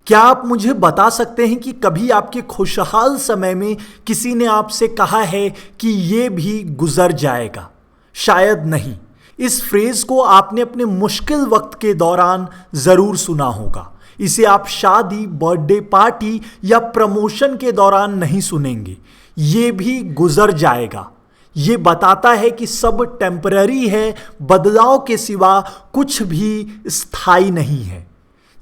क्या आप मुझे बता सकते हैं कि कभी आपके खुशहाल समय में किसी ने आपसे कहा है कि ये भी गुजर जाएगा? शायद नहीं। इस फ्रेज को आपने अपने मुश्किल वक्त के दौरान जरूर सुना होगा। इसे आप शादी, बर्थडे पार्टी या प्रमोशन के दौरान नहीं सुनेंगे। ये भी गुजर जाएगा। ये बताता है कि सब टेम्पररी है, बदलाव के सिवा कुछ भी स्थायी नहीं है।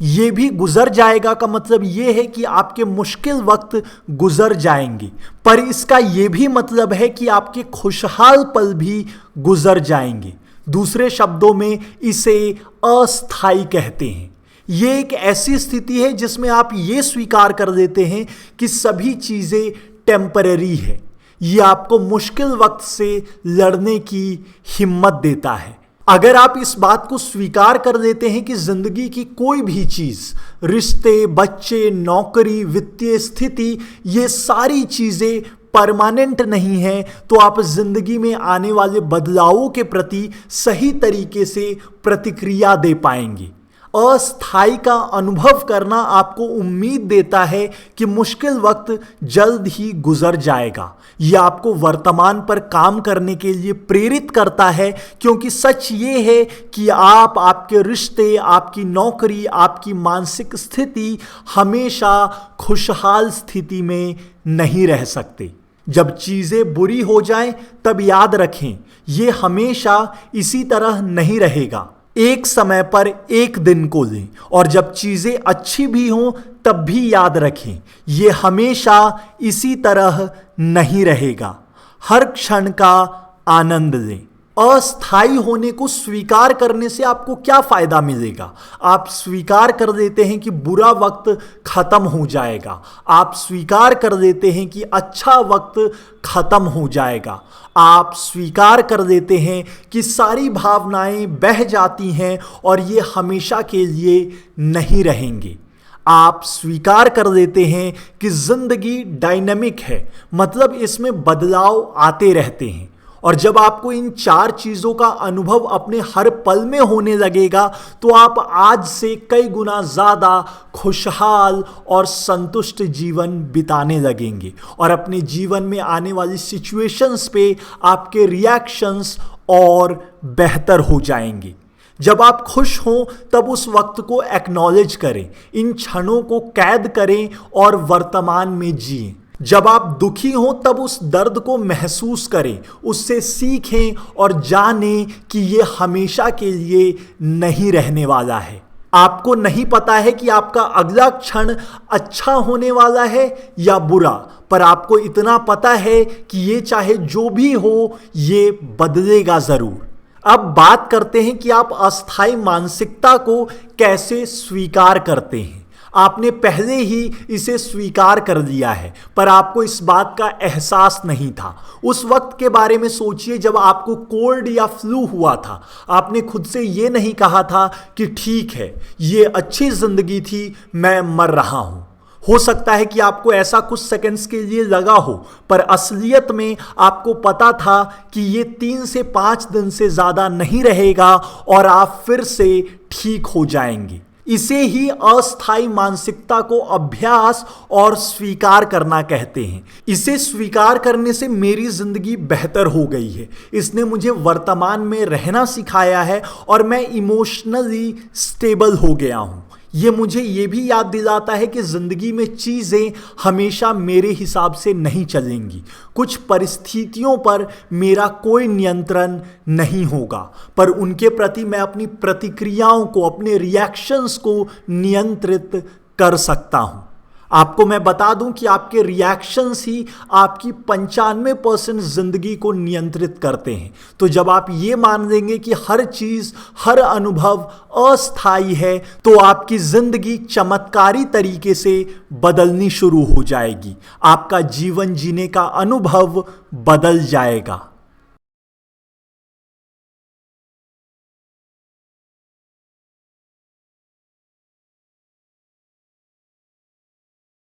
ये भी गुजर जाएगा का मतलब ये है कि आपके मुश्किल वक्त गुजर जाएंगे, पर इसका ये भी मतलब है कि आपके खुशहाल पल भी गुजर जाएंगे। दूसरे शब्दों में इसे अस्थायी कहते हैं। ये एक ऐसी स्थिति है जिसमें आप ये स्वीकार कर देते हैं कि सभी चीज़ें टेम्पररी है। ये आपको मुश्किल वक्त से लड़ने की हिम्मत देता है। अगर आप इस बात को स्वीकार कर देते हैं कि जिंदगी की कोई भी चीज, रिश्ते, बच्चे, नौकरी, वित्तीय स्थिति, ये सारी चीजें परमानेंट नहीं है, तो आप जिंदगी में आने वाले बदलावों के प्रति सही तरीके से प्रतिक्रिया दे पाएंगे। अस्थायी का अनुभव करना आपको उम्मीद देता है कि मुश्किल वक्त जल्द ही गुजर जाएगा। यह आपको वर्तमान पर काम करने के लिए प्रेरित करता है, क्योंकि सच ये है कि आप, आपके रिश्ते, आपकी नौकरी, आपकी मानसिक स्थिति हमेशा खुशहाल स्थिति में नहीं रह सकते। जब चीज़ें बुरी हो जाएं, तब याद रखें ये हमेशा इसी तरह नहीं रहेगा। एक समय पर एक दिन को लें, और जब चीज़ें अच्छी भी हों तब भी याद रखें ये हमेशा इसी तरह नहीं रहेगा। हर क्षण का आनंद लें। अस्थायी होने को स्वीकार करने से आपको क्या फायदा मिलेगा? आप स्वीकार कर देते हैं कि बुरा वक्त खत्म हो जाएगा। आप स्वीकार कर देते हैं कि अच्छा वक्त खत्म हो जाएगा। आप स्वीकार कर देते हैं कि सारी भावनाएं बह जाती हैं और ये हमेशा के लिए नहीं रहेंगे। आप स्वीकार कर देते हैं कि जिंदगी डायनामिक है, मतलब इसमें बदलाव आते रहते हैं। और जब आपको इन चार चीज़ों का अनुभव अपने हर पल में होने लगेगा, तो आप आज से कई गुना ज़्यादा खुशहाल और संतुष्ट जीवन बिताने लगेंगे, और अपने जीवन में आने वाली सिचुएशंस पे आपके रिएक्शंस और बेहतर हो जाएंगे। जब आप खुश हों तब उस वक्त को एक्नॉलेज करें, इन क्षणों को कैद करें और वर्तमान में जिएं। जब आप दुखी हों तब उस दर्द को महसूस करें, उससे सीखें और जानें कि ये हमेशा के लिए नहीं रहने वाला है। आपको नहीं पता है कि आपका अगला क्षण अच्छा होने वाला है या बुरा, पर आपको इतना पता है कि ये चाहे जो भी हो, ये बदलेगा ज़रूर। अब बात करते हैं कि आप अस्थायी मानसिकता को कैसे स्वीकार करते हैं। आपने पहले ही इसे स्वीकार कर लिया है, पर आपको इस बात का एहसास नहीं था। उस वक्त के बारे में सोचिए जब आपको कोल्ड या फ्लू हुआ था। आपने खुद से ये नहीं कहा था कि ठीक है, ये अच्छी जिंदगी थी, मैं मर रहा हूं। हो सकता है कि आपको ऐसा कुछ सेकंड्स के लिए लगा हो, पर असलियत में आपको पता था कि ये 3 से 5 दिन से ज़्यादा नहीं रहेगा और आप फिर से ठीक हो जाएंगे। इसे ही अस्थायी मानसिकता को अभ्यास और स्वीकार करना कहते हैं। इसे स्वीकार करने से मेरी जिंदगी बेहतर हो गई है। इसने मुझे वर्तमान में रहना सिखाया है और मैं इमोशनली स्टेबल हो गया हूँ। ये मुझे ये भी याद दिलाता है कि ज़िंदगी में चीज़ें हमेशा मेरे हिसाब से नहीं चलेंगी। कुछ परिस्थितियों पर मेरा कोई नियंत्रण नहीं होगा, पर उनके प्रति मैं अपनी प्रतिक्रियाओं को, अपने रिएक्शंस को नियंत्रित कर सकता हूँ। आपको मैं बता दूं कि आपके रिएक्शंस ही आपकी 95% जिंदगी को नियंत्रित करते हैं। तो जब आप ये मान लेंगे कि हर चीज़, हर अनुभव अस्थायी है, तो आपकी जिंदगी चमत्कारी तरीके से बदलनी शुरू हो जाएगी। आपका जीवन जीने का अनुभव बदल जाएगा।